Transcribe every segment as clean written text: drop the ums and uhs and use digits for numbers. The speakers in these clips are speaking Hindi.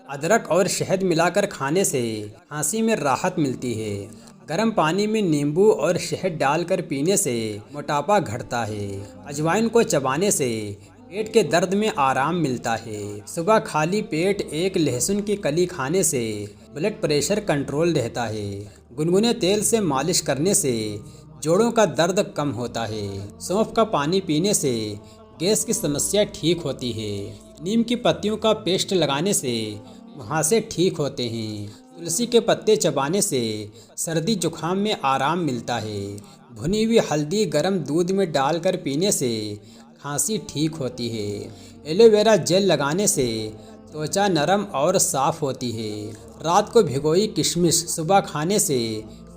अदरक और शहद मिलाकर खाने से खांसी में राहत मिलती है। गर्म पानी में नींबू और शहद डालकर पीने से मोटापा घटता है। अजवाइन को चबाने से पेट के दर्द में आराम मिलता है। सुबह खाली पेट एक लहसुन की कली खाने से ब्लड प्रेशर कंट्रोल रहता है। गुनगुने तेल से मालिश करने से जोड़ों का दर्द कम होता है। सौंफ का पानी पीने से गैस की समस्या ठीक होती है। नीम की पत्तियों का पेस्ट लगाने से मुहासे ठीक होते हैं। तुलसी के पत्ते चबाने से सर्दी जुखाम में आराम मिलता है। भुनी हुई हल्दी गर्म दूध में डालकर पीने से खांसी ठीक होती है। एलोवेरा जेल लगाने से त्वचा नरम और साफ होती है। रात को भिगोई किशमिश सुबह खाने से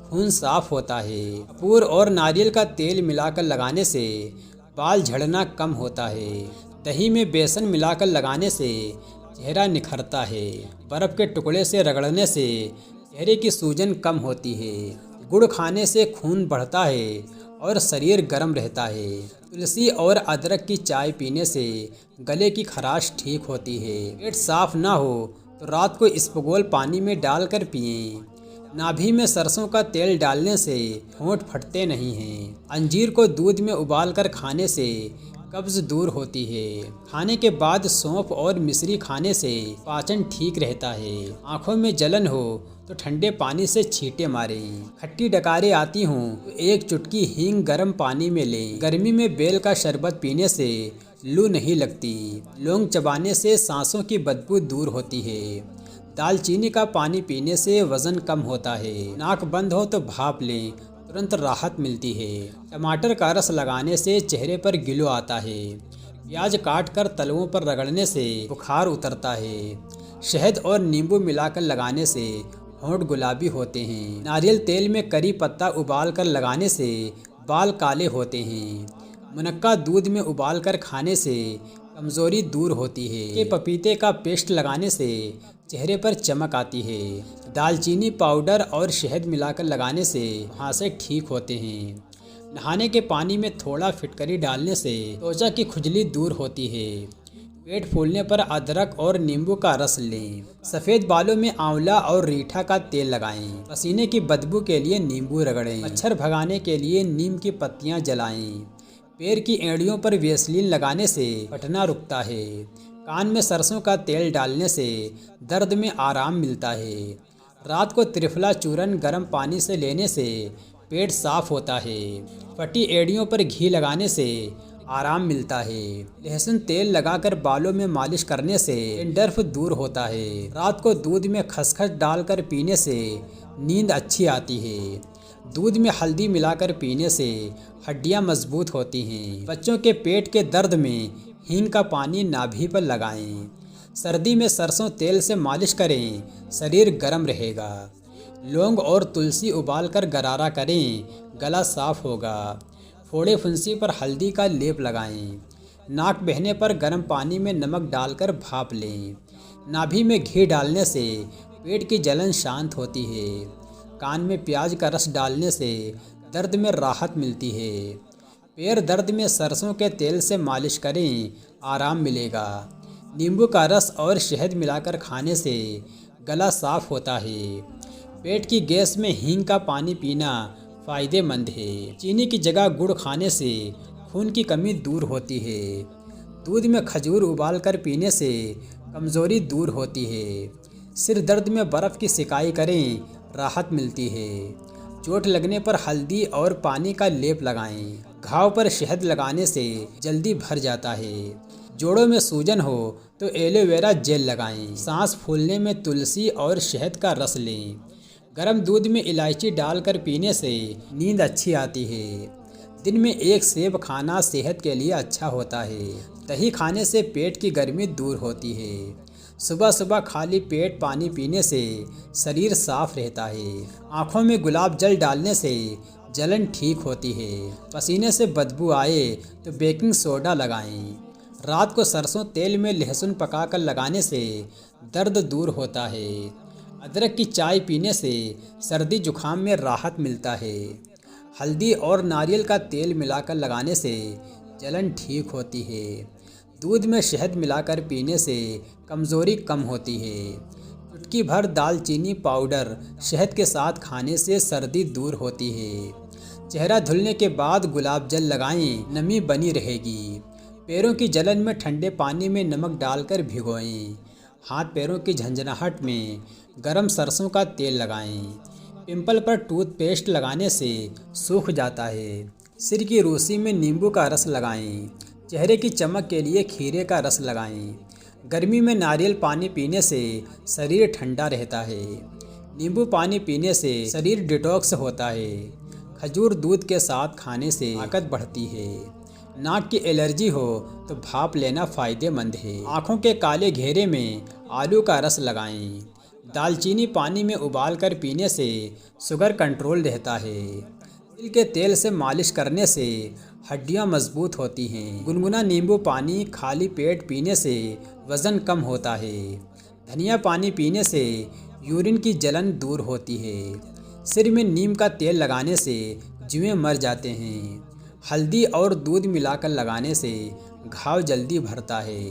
खून साफ होता है। कपूर और नारियल का तेल मिलाकर लगाने से बाल झड़ना कम होता है। दही में बेसन मिलाकर लगाने से चेहरा निखरता है। बर्फ के टुकड़े से रगड़ने से चेहरे की सूजन कम होती है। गुड़ खाने से खून बढ़ता है और शरीर गर्म रहता है। तुलसी और अदरक की चाय पीने से गले की खराश ठीक होती है। पेट साफ ना हो तो रात को इसबगोल पानी में डालकर पिएं। नाभि में सरसों का तेल डालने से होंठ फटते नहीं हैं। अंजीर को दूध में उबालकर खाने से कब्ज दूर होती है। खाने के बाद सौंफ और मिश्री खाने से पाचन ठीक रहता है। आंखों में जलन हो तो ठंडे पानी से छींटे मारें। खट्टी डकारें आती हों तो एक चुटकी हींग गर्म पानी में लें। गर्मी में बेल का शरबत पीने से लू नहीं लगती। लौंग चबाने से सांसों की बदबू दूर होती है। दालचीनी का पानी पीने से वजन कम होता है। नाक बंद हो तो भाप लें, तुरंत राहत मिलती है। टमाटर का रस लगाने से चेहरे पर गिलो आता है। प्याज काट कर तलवों पर रगड़ने से बुखार उतरता है। शहद और नींबू मिलाकर लगाने से होंठ गुलाबी होते हैं। नारियल तेल में करी पत्ता उबाल कर लगाने से बाल काले होते हैं। मुनक्का दूध में उबाल कर खाने से कमजोरी दूर होती है। के पपीते का पेस्ट लगाने से चेहरे पर चमक आती है। दालचीनी पाउडर और शहद मिलाकर लगाने से मुहासे ठीक होते हैं। नहाने के पानी में थोड़ा फिटकरी डालने से त्वचा की खुजली दूर होती है। पेट फूलने पर अदरक और नींबू का रस लें। सफ़ेद बालों में आंवला और रीठा का तेल लगाएं। पसीने की बदबू के लिए नींबू रगड़ें। मच्छर भगाने के लिए नीम की पत्तियां जलाएं। पैर की एड़ियों पर वेसलीन लगाने से फटना रुकता है। कान में सरसों का तेल डालने से दर्द में आराम मिलता है। रात को त्रिफला चूर्ण गर्म पानी से लेने से पेट साफ होता है। फटी एड़ियों पर घी लगाने से आराम मिलता है। लहसुन तेल लगाकर बालों में मालिश करने से डैंड्रफ दूर होता है। रात को दूध में खसखस डालकर पीने से नींद अच्छी आती है। दूध में हल्दी मिलाकर पीने से हड्डियां मजबूत होती हैं। बच्चों के पेट के दर्द में हींग का पानी नाभि पर लगाएं। सर्दी में सरसों तेल से मालिश करें, शरीर गर्म रहेगा। लौंग और तुलसी उबालकर गरारा करें, गला साफ होगा। फोड़े फुंसी पर हल्दी का लेप लगाएं। नाक बहने पर गर्म पानी में नमक डालकर भाप लें। नाभि में घी डालने से पेट की जलन शांत होती है। कान में प्याज का रस डालने से दर्द में राहत मिलती है। पैर दर्द में सरसों के तेल से मालिश करें, आराम मिलेगा। नींबू का रस और शहद मिलाकर खाने से गला साफ होता है। पेट की गैस में हींग का पानी पीना फ़ायदेमंद है। चीनी की जगह गुड़ खाने से खून की कमी दूर होती है। दूध में खजूर उबालकर पीने से कमज़ोरी दूर होती है। सिर दर्द में बर्फ़ की सिकाई करें, राहत मिलती है। चोट लगने पर हल्दी और पानी का लेप लगाएं। घाव पर शहद लगाने से जल्दी भर जाता है। जोड़ों में सूजन हो तो एलोवेरा जेल लगाएं। सांस फूलने में तुलसी और शहद का रस लें। गर्म दूध में इलायची डालकर पीने से नींद अच्छी आती है। दिन में एक सेब खाना सेहत के लिए अच्छा होता है। दही खाने से पेट की गर्मी दूर होती है। सुबह सुबह खाली पेट पानी पीने से शरीर साफ रहता है। आँखों में गुलाब जल डालने से जलन ठीक होती है। पसीने से बदबू आए तो बेकिंग सोडा लगाएं। रात को सरसों तेल में लहसुन पकाकर लगाने से दर्द दूर होता है। अदरक की चाय पीने से सर्दी जुखाम में राहत मिलता है। हल्दी और नारियल का तेल मिलाकर लगाने से जलन ठीक होती है। दूध में शहद मिलाकर पीने से कमज़ोरी कम होती है। चुटकी भर दालचीनी पाउडर शहद के साथ खाने से सर्दी दूर होती है। चेहरा धुलने के बाद गुलाब जल लगाएं, नमी बनी रहेगी। पैरों की जलन में ठंडे पानी में नमक डालकर भिगोएं। हाथ पैरों की झंझनाहट में गरम सरसों का तेल लगाएं। पिंपल पर टूथपेस्ट लगाने से सूख जाता है। सिर की रूसी में नींबू का रस लगाएं। चेहरे की चमक के लिए खीरे का रस लगाएं। गर्मी में नारियल पानी पीने से शरीर ठंडा रहता है। नींबू पानी पीने से शरीर डिटॉक्स होता है। खजूर दूध के साथ खाने से ताकत बढ़ती है। नाक की एलर्जी हो तो भाप लेना फ़ायदेमंद है। आँखों के काले घेरे में आलू का रस लगाएं। दालचीनी पानी में उबालकर पीने से शुगर कंट्रोल रहता है। तिल के तेल से मालिश करने से हड्डियां मजबूत होती हैं। गुनगुना नींबू पानी खाली पेट पीने से वज़न कम होता है। धनिया पानी पीने से यूरिन की जलन दूर होती है। सिर में नीम का तेल लगाने से जुएं मर जाते हैं। हल्दी और दूध मिलाकर लगाने से घाव जल्दी भरता है।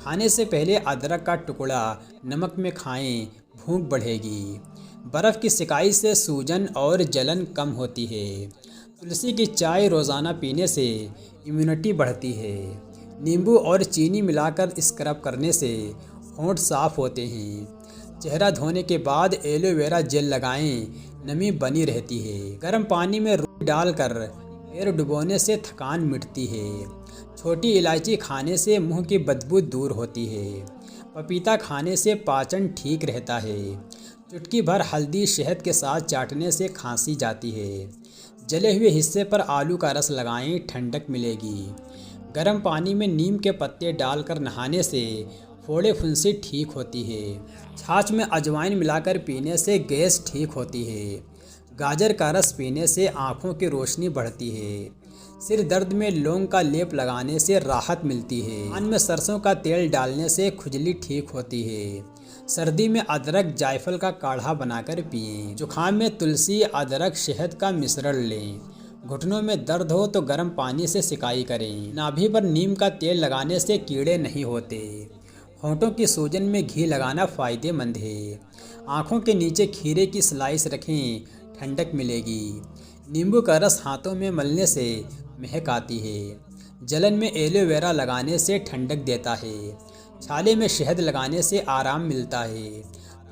खाने से पहले अदरक का टुकड़ा नमक में खाएं, भूख बढ़ेगी। बर्फ़ की सिकाई से सूजन और जलन कम होती है। तुलसी की चाय रोज़ाना पीने से इम्यूनिटी बढ़ती है। नींबू और चीनी मिलाकर स्क्रब करने से होंठ साफ होते हैं। चेहरा धोने के बाद एलोवेरा जेल लगाएं, नमी बनी रहती है। गर्म पानी में रूई डालकर पैर डुबोने से थकान मिटती है। छोटी इलायची खाने से मुंह की बदबू दूर होती है। पपीता खाने से पाचन ठीक रहता है। चुटकी भर हल्दी शहद के साथ चाटने से खांसी जाती है। जले हुए हिस्से पर आलू का रस लगाएं, ठंडक मिलेगी। गर्म पानी में नीम के पत्ते डालकर नहाने से फोड़े फुंसी ठीक होती है। छाछ में अजवाइन मिलाकर पीने से गैस ठीक होती है। गाजर का रस पीने से आँखों की रोशनी बढ़ती है। सिर दर्द में लौंग का लेप लगाने से राहत मिलती है। कान में सरसों का तेल डालने से खुजली ठीक होती है। सर्दी में अदरक जायफल का काढ़ा बनाकर पिएं। जुखाम में तुलसी अदरक शहद का मिश्रण लें। घुटनों में दर्द हो तो गर्म पानी से सिकाई करें। नाभि पर नीम का तेल लगाने से कीड़े नहीं होते। होंठों की सूजन में घी लगाना फ़ायदेमंद है। आँखों के नीचे खीरे की स्लाइस रखें, ठंडक मिलेगी। नींबू का रस हाथों में मलने से महक आती है। जलन में एलोवेरा लगाने से ठंडक देता है। छाले में शहद लगाने से आराम मिलता है।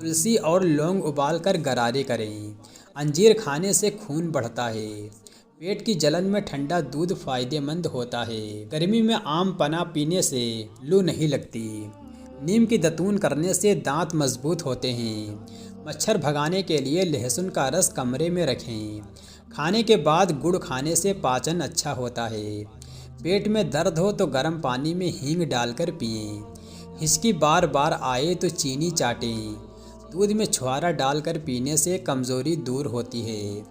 तुलसी और लौंग उबालकर गरारे करें। अंजीर खाने से खून बढ़ता है। पेट की जलन में ठंडा दूध फायदेमंद होता है। गर्मी में आम पन्ना पीने से लू नहीं लगती। नीम की दतून करने से दांत मजबूत होते हैं। मच्छर भगाने के लिए लहसुन का रस कमरे में रखें। खाने के बाद गुड़ खाने से पाचन अच्छा होता है। पेट में दर्द हो तो गर्म पानी में हींग डालकर पिएं। हिचकी बार बार आए तो चीनी चाटें। दूध में छुहारा डालकर पीने से कमज़ोरी दूर होती है।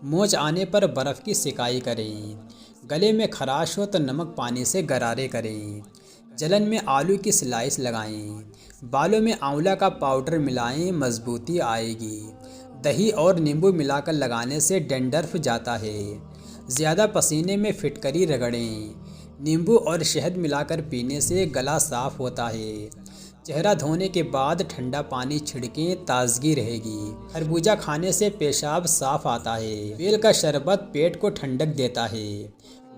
मोच आने पर बर्फ़ की सिकाई करें। गले में खराश हो तो नमक पानी से गरारे करें। जलन में आलू की स्लाइस लगाएं। बालों में आंवला का पाउडर मिलाएं, मजबूती आएगी। दही और नींबू मिलाकर लगाने से डैंड्रफ जाता है। ज़्यादा पसीने में फिटकरी रगड़ें। नींबू और शहद मिलाकर पीने से गला साफ होता है। चेहरा धोने के बाद ठंडा पानी छिड़कें, ताजगी रहेगी। खरबूजा खाने से पेशाब साफ आता है। बेल का शरबत पेट को ठंडक देता है।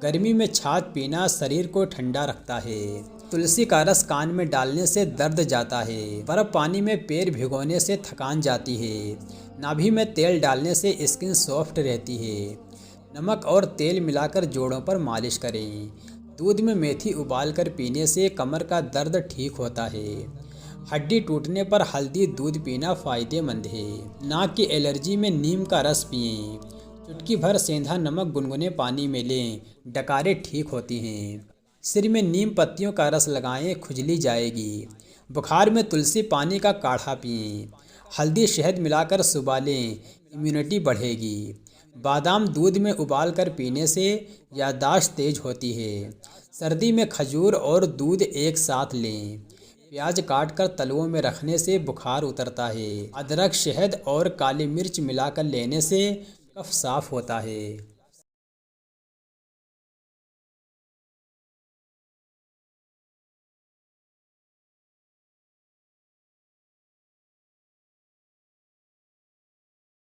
गर्मी में छाछ पीना शरीर को ठंडा रखता है। तुलसी का रस कान में डालने से दर्द जाता है। बर्फ पानी में पैर भिगोने से थकान जाती है। नाभि में तेल डालने से स्किन सॉफ्ट रहती है। नमक और तेल मिलाकर जोड़ों पर मालिश करें। दूध में मेथी उबालकर पीने से कमर का दर्द ठीक होता है। हड्डी टूटने पर हल्दी दूध पीना फ़ायदेमंद है। नाक की एलर्जी में नीम का रस पिएं। चुटकी भर सेंधा नमक गुनगुने पानी में लें, डकारें ठीक होती हैं। सिर में नीम पत्तियों का रस लगाएं, खुजली जाएगी। बुखार में तुलसी पानी का काढ़ा पिएं। हल्दी शहद मिलाकर सुबह लें, इम्यूनिटी बढ़ेगी। बादाम दूध में उबालकर पीने से याददाश्त तेज होती है। सर्दी में खजूर और दूध एक साथ लें। प्याज काटकर तलवों में रखने से बुखार उतरता है। अदरक शहद और काली मिर्च मिलाकर लेने से कफ साफ होता है।